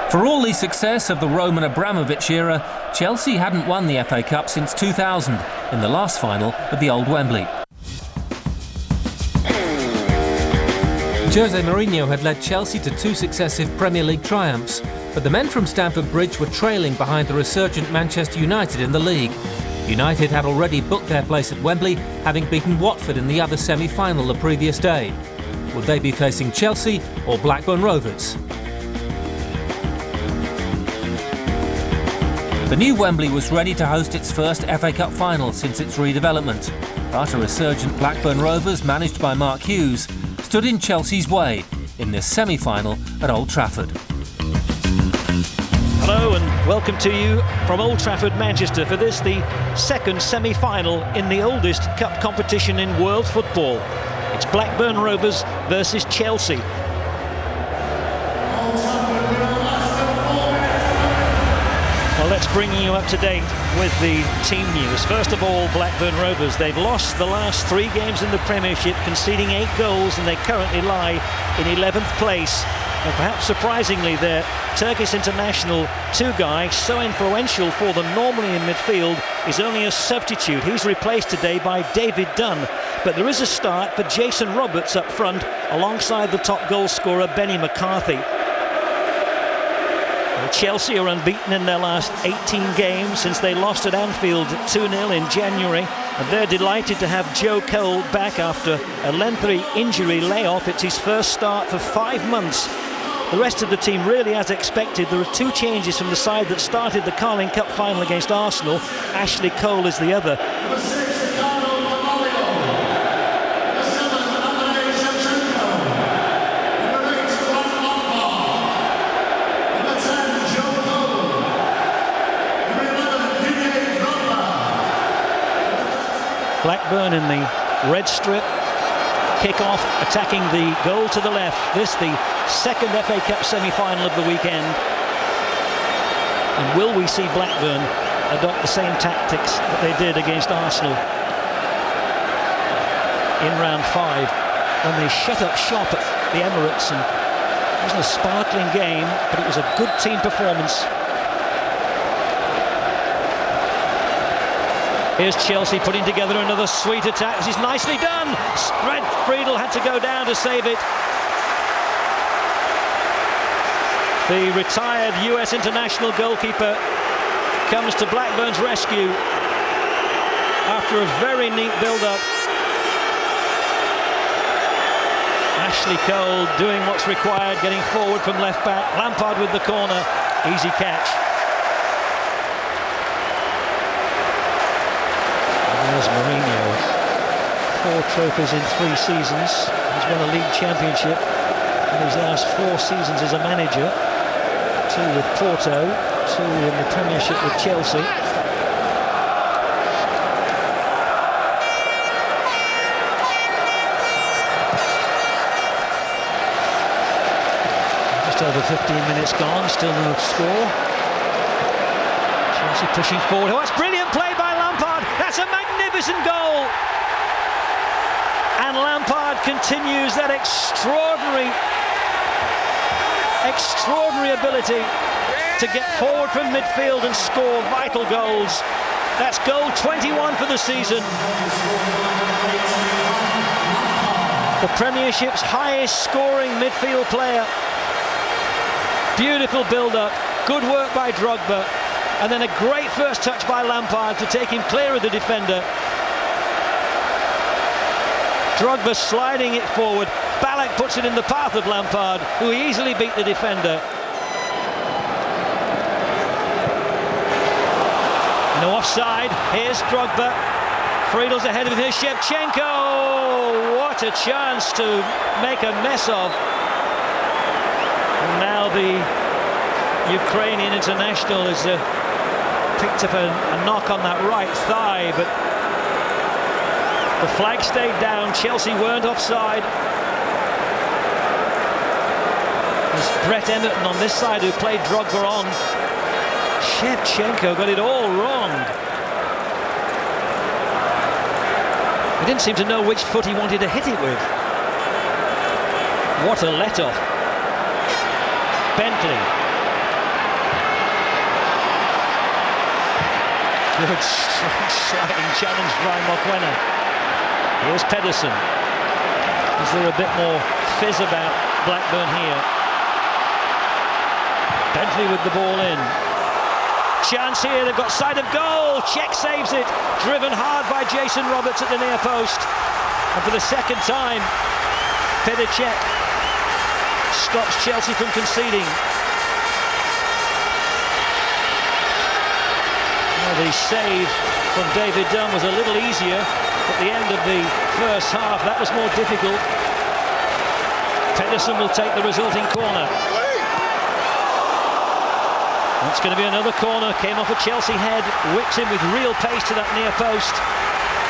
For all the success of the Roman Abramovich era, Chelsea hadn't won the FA Cup since 2000, in the last final at the old Wembley. Jose Mourinho had led Chelsea to 2 successive Premier League triumphs, but the men from Stamford Bridge were trailing behind the resurgent Manchester United in the league. United had already booked their place at Wembley, having beaten Watford in the other semi-final the previous day. Would they be facing Chelsea or Blackburn Rovers? The new Wembley was ready to host its first FA Cup final since its redevelopment, but a resurgent Blackburn Rovers, managed by Mark Hughes, stood in Chelsea's way in this semi-final at Old Trafford. Hello and welcome to you from Old Trafford, Manchester, for this, the second semi-final in the oldest cup competition in world football. It's Blackburn Rovers versus Chelsea. Well, let's bring you up to date with the team news. First of all, Blackburn Rovers. They've lost the last 3 games in the Premiership, conceding 8 goals, and they currently lie in 11th place. And perhaps surprisingly, their Turkish international Tugay, so influential for them normally in midfield, is only a substitute. He's replaced today by David Dunn. But there is a start for Jason Roberts up front, alongside the top goal scorer Benny McCarthy. Chelsea are unbeaten in their last 18 games since they lost at Anfield 2-0 in January, and they're delighted to have Joe Cole back after a lengthy injury layoff. It's his first start for 5 months. The rest of the team really as expected. There are 2 changes from the side that started the Carling Cup final against Arsenal. Ashley Cole is the other. Blackburn in the red strip, kick-off, attacking the goal to the left. This the second FA Cup semi-final of the weekend. And will we see Blackburn adopt the same tactics that they did against Arsenal in round 5, when they shut up shop at the Emirates? And it wasn't a sparkling game, but it was a good team performance. Here's Chelsea putting together another sweet attack. This is nicely done. Spread Friedel had to go down to save it. The retired US international goalkeeper comes to Blackburn's rescue after a very neat build-up. Ashley Cole doing what's required, getting forward from left back. Lampard with the corner. Easy catch. There's Mourinho, 4 trophies in 3 seasons. He's won a league championship in his last 4 seasons as a manager. 2 with Porto, 2 in the Premiership with Chelsea. Just over 15 minutes gone, still no score. Chelsea pushing forward. Oh, that's brilliant play by Lampard. That's a magnificent goal. And Lampard continues that extraordinary ability to get forward from midfield and score vital goals. That's goal 21 for the season. The Premiership's highest scoring midfield player. Beautiful build-up, good work by Drogba. And then a great first touch by Lampard to take him clear of the defender. Drogba sliding it forward. Ballack puts it in the path of Lampard, who easily beat the defender. No offside. Here's Drogba. Friedel's ahead of him. Here's Shevchenko. What a chance to make a mess of. And now the Ukrainian international is picked up a knock on that right thigh, but the flag stayed down. Chelsea weren't offside. There's Brett Emerton on this side, who played Drogba on. Shevchenko got it all wrong. He didn't seem to know which foot he wanted to hit it with. What a let-off. Bentley. Good sliding challenge by Mokwena. Here's Pedersen. Is there a bit more fizz about Blackburn here? Bentley with the ball in. Chance here, they've got sight of goal. Cech saves it, driven hard by Jason Roberts at the near post. And for the second time, Petr Cech stops Chelsea from conceding. Well, the save from David Dunn was a little easier at the end of the first half. That was more difficult. Pedersen will take the resulting corner. It's going to be another corner. Came off a Chelsea head, whipped him with real pace to that near post.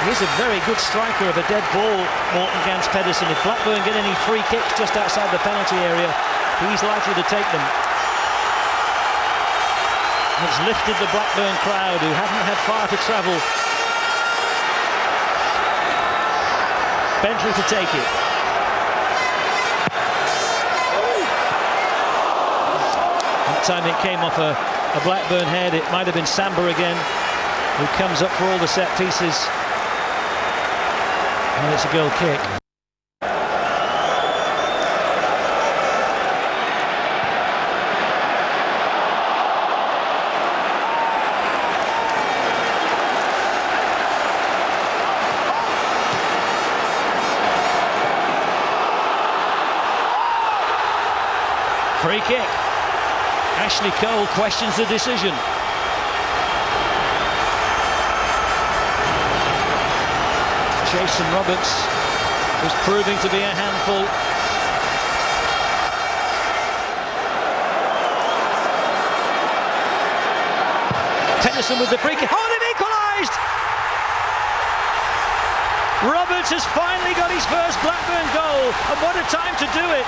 He's a very good striker of a dead ball, Morten Gans Pedersen. If Blackburn get any free kicks just outside the penalty area, he's likely to take them. It's lifted the Blackburn crowd, who haven't had far to travel. Bentley to take it. That time it came off a Blackburn head. It might have been Samba again, who comes up for all the set pieces. And it's a goal kick. Free kick. Ashley Cole questions the decision. Jason Roberts was proving to be a handful. Pedersen with the free kick. Oh, they've equalised! Roberts has finally got his first Blackburn goal, and what a time to do it!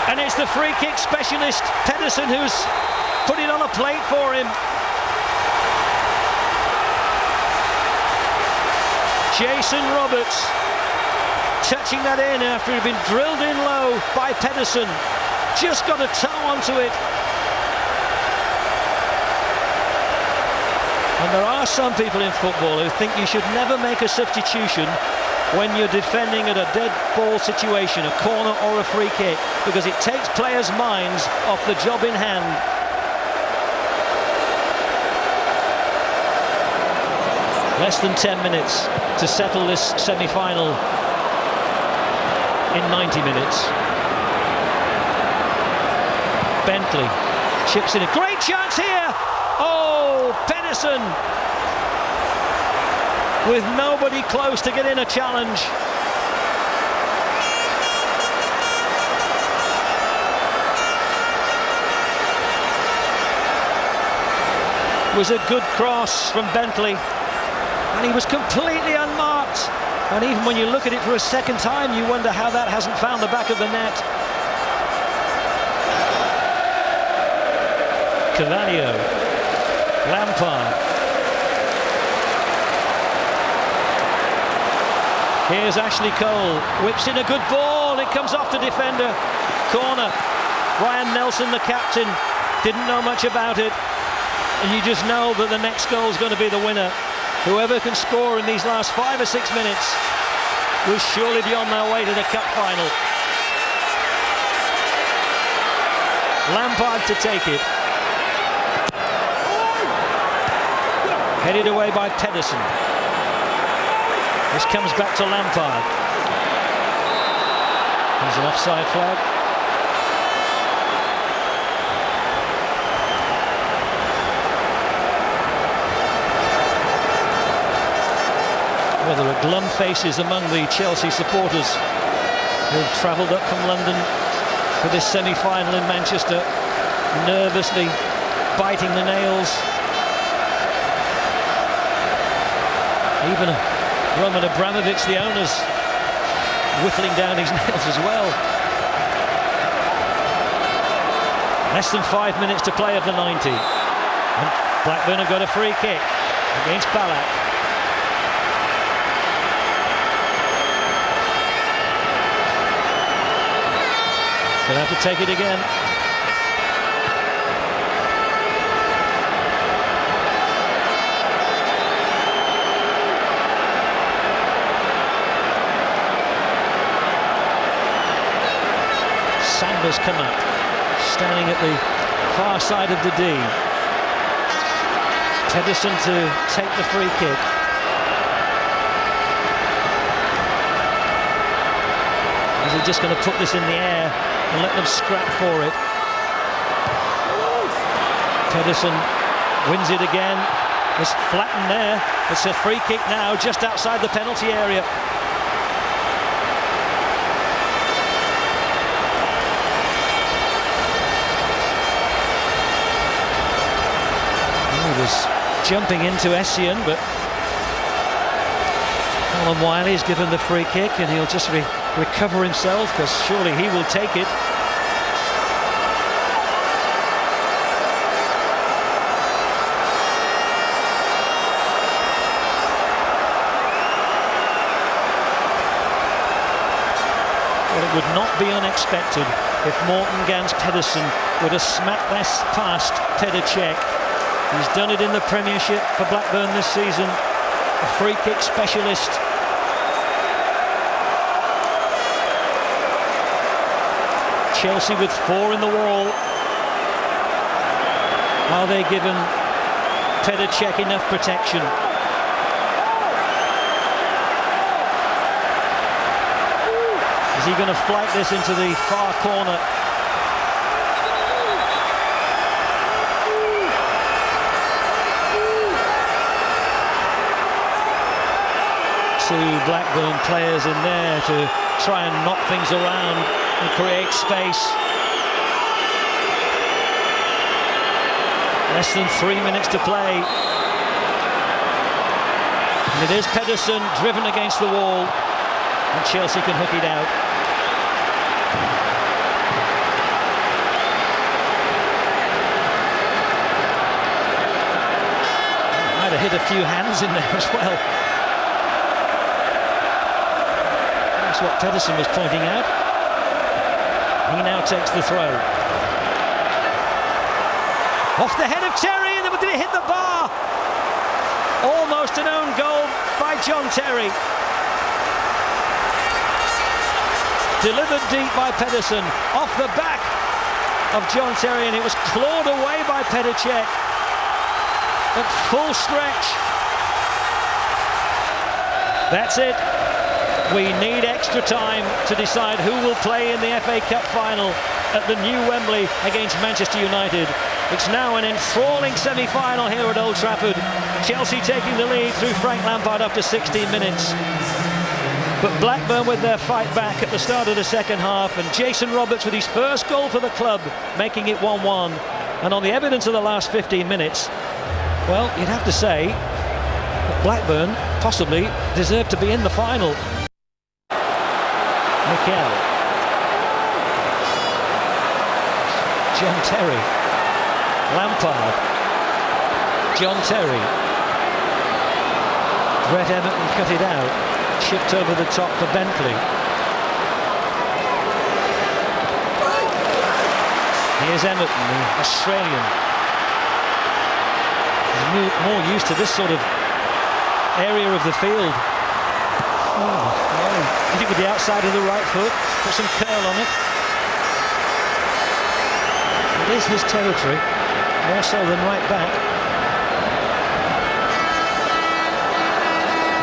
And it's the free kick specialist, Pedersen, who's put it on a plate for him. Jason Roberts touching that in after he'd been drilled in low by Pedersen. Just got a toe onto it. And there are some people in football who think you should never make a substitution when you're defending at a dead ball situation, a corner or a free kick, because it takes players' minds off the job in hand. Less than 10 minutes to settle this semi-final in 90 minutes. Bentley chips in a great chance here. Oh, Pedersen with nobody close to get in a challenge. It was a good cross from Bentley, and he was completely unmarked. And even when you look at it for a second time, you wonder how that hasn't found the back of the net. Cavallio, Lampard. Here's Ashley Cole, whips in a good ball, it comes off the defender. Corner. Ryan Nelson, the captain, didn't know much about it. And you just know that the next goal is going to be the winner. Whoever can score in these last 5 or 6 minutes will surely be on their way to the cup final. Lampard to take it. Headed away by Pedersen. This comes back to Lampard. There's an offside flag. Well, there are glum faces among the Chelsea supporters who've travelled up from London for this semi-final in Manchester, nervously biting the nails. Even Roman Abramovich, the owner's whittling down his nails as well. Less than 5 minutes to play of the 90. And Blackburn have got a free kick against Ballack. Gonna have to take it again. Samba's come up, standing at the far side of the D. Pedersen to take the free kick. Is he just going to put this in the air and let them scrap for it? Pedersen wins it again. It's flattened there. It's a free kick now, just outside the penalty area. He was jumping into Essien, but Alan Wiley's given the free kick, and he'll just recover himself, because surely he will take it. Well, it would not be unexpected if Morten Gans Pedersen would have smacked this past Petr Cech. He's done it in the Premiership for Blackburn this season, a free kick specialist. Chelsea with 4 in the wall. Are they given Petr Cech enough protection? Is he going to flight this into the far corner? Two Blackburn players in there to try and knock things around and create space. Less than 3 minutes to play. And it is Pedersen driven against the wall, and Chelsea can hook it out. Might have hit a few hands in there as well. That's what Pedersen was pointing out. He now takes the throw. Off the head of Terry, and did it hit the bar? Almost an own goal by John Terry. Delivered deep by Pedersen, off the back of John Terry, and it was clawed away by Petr Cech at full stretch. That's it. We need extra time to decide who will play in the FA Cup final at the new Wembley against Manchester United. It's now an enthralling semi-final here at Old Trafford. Chelsea taking the lead through Frank Lampard after 16 minutes. But Blackburn with their fight back at the start of the second half, and Jason Roberts with his first goal for the club, making it 1-1. And on the evidence of the last 15 minutes, well, you'd have to say that Blackburn possibly deserve to be in the final. Mikel. John Terry. Lampard. John Terry. Brett Emerton cut it out. Chipped over the top for Bentley. Here's Emerton, the Australian. He's more used to this sort of area of the field. I think with the outside of the right foot, put some curl on it. It is his territory, more so than right back.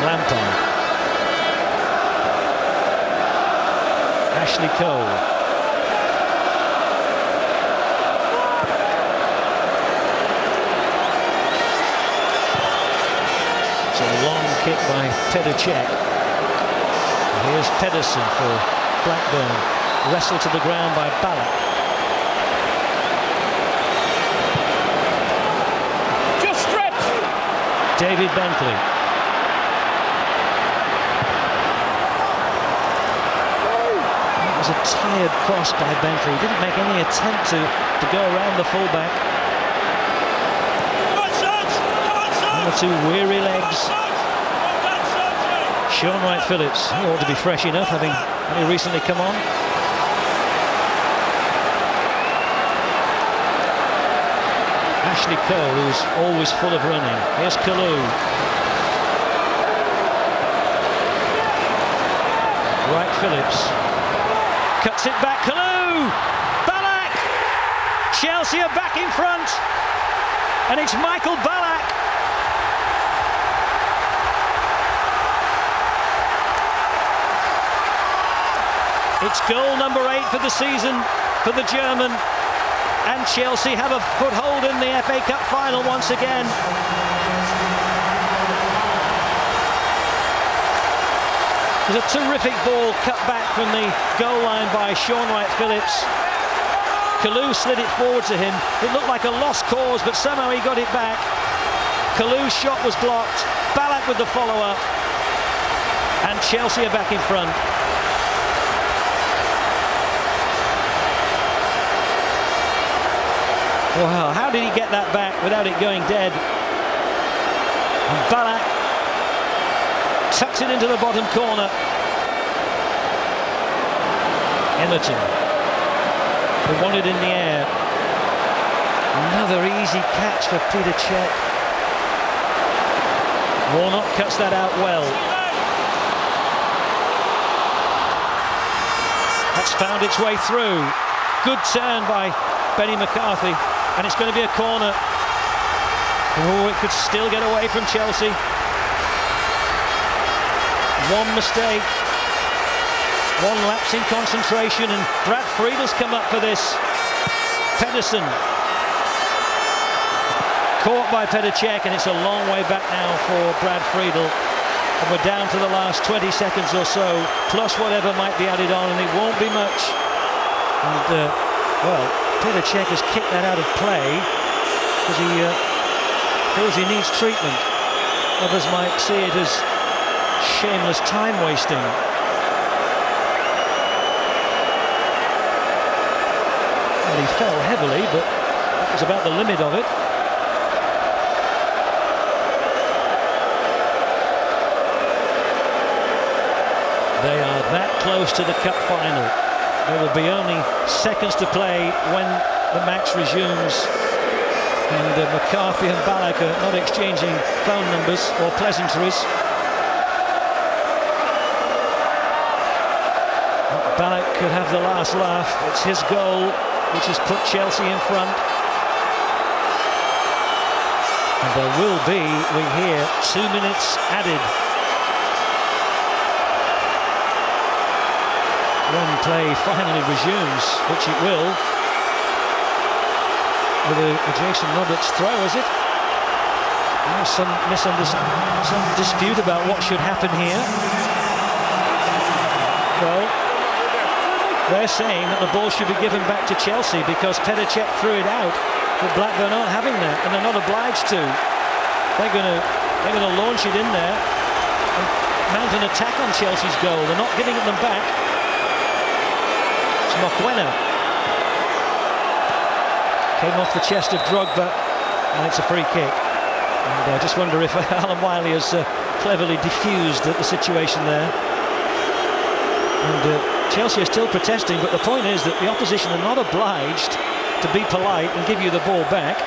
Lampard. Ashley Cole. It's a long kick by Petr Cech. Here's Pedersen for Blackburn. Wrestled to the ground by Ballack. Just stretch! David Bentley. That was a tired cross by Bentley. He didn't make any attempt to go around the fullback. One or two weary legs. Sean Wright-Phillips, he ought to be fresh enough, having only recently come on. Ashley Cole, who's always full of running. Here's Kalou. Wright-Phillips cuts it back Kalou! Ballack! Chelsea are back in front, and it's Michael Ballack. It's goal number 8 for the season for the German, and Chelsea have a foothold in the FA Cup final once again. There's a terrific ball cut back from the goal line by Sean Wright-Phillips. Kalou slid it forward to him. It looked like a lost cause, but somehow he got it back. Kalou's shot was blocked. Ballack with the follow-up. And Chelsea are back in front. Wow, how did he get that back without it going dead? And Ballack tucks it into the bottom corner. Emerton, they want it in the air. Another easy catch for Peter Cech. Warnock cuts that out well. That's found its way through. Good turn by Benny McCarthy, and it's going to be a corner. Oh, it could still get away from Chelsea. One mistake, one lapse in concentration, and Brad Friedel's come up for this. Pedersen caught by Petr Cech, and it's a long way back now for Brad Friedel. And we're down to the last 20 seconds or so, plus whatever might be added on, and it won't be much. And well, Petr Cech has kicked that out of play because he feels he needs treatment. Others might see it as shameless time wasting. Well, he fell heavily, but that was about the limit of it. They are that close to the cup final. There will be only seconds to play when the match resumes. And McCarthy and Ballack are not exchanging phone numbers or pleasantries. Ballack could have the last laugh. It's his goal which has put Chelsea in front. And there will be, we hear, 2 minutes added when play finally resumes, which it will. With a Jason Roberts throw, is it? There's some misunderstanding, some dispute about what should happen here. Well, they're saying that the ball should be given back to Chelsea because Petr Cech threw it out, but Blackburn aren't having that, and they're not obliged to. They're going to launch it in there and mount an attack on Chelsea's goal. They're not giving it them back. It's Mokwena. Came off the chest of Drogba, and it's a free kick. And I just wonder if Alan Wiley has cleverly diffused the situation there. And Chelsea are still protesting, but the point is that the opposition are not obliged to be polite and give you the ball back.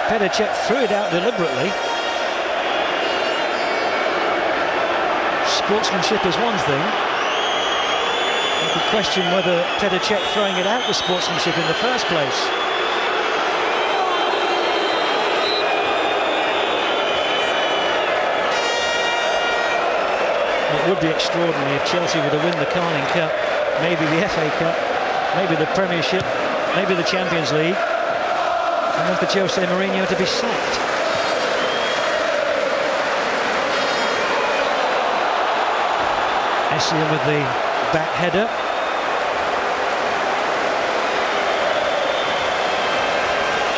Petr Cech threw it out deliberately. Sportsmanship is one thing. You could question whether Petr Cech throwing it out was sportsmanship in the first place. It would be extraordinary if Chelsea were to win the Carling Cup, maybe the FA Cup, maybe the Premiership, maybe the Champions League, and then for Jose Mourinho to be sacked. Essien with the back header.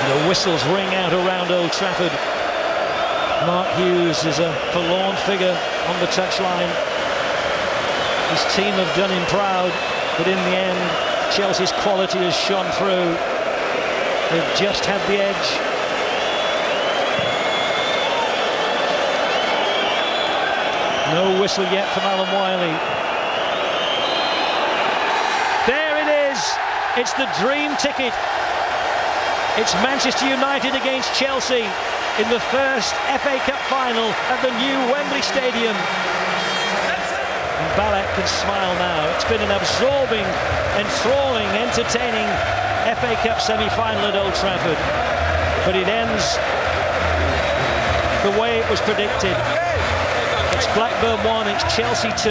The whistles ring out around Old Trafford. Mark Hughes is a forlorn figure on the touchline. His team have done him proud, but in the end, Chelsea's quality has shone through. They've just had the edge. No whistle yet from Alan Wiley. There it is. It's the dream ticket. It's Manchester United against Chelsea in the first FA Cup final at the new Wembley Stadium. And Ballack can smile now. It's been an absorbing, enthralling, entertaining FA Cup semi-final at Old Trafford. But it ends the way it was predicted. It's Blackburn 1, it's Chelsea 2.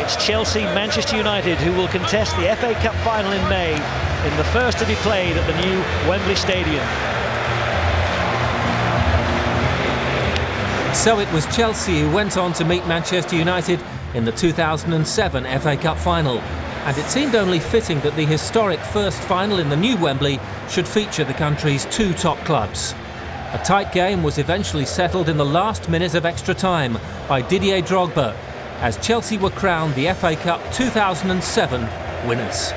It's Chelsea, Manchester United, who will contest the FA Cup final in May, in the first to be played at the new Wembley Stadium. So it was Chelsea who went on to meet Manchester United in the 2007 FA Cup final, and it seemed only fitting that the historic first final in the new Wembley should feature the country's two top clubs. A tight game was eventually settled in the last minute of extra time by Didier Drogba, as Chelsea were crowned the FA Cup 2007 winners.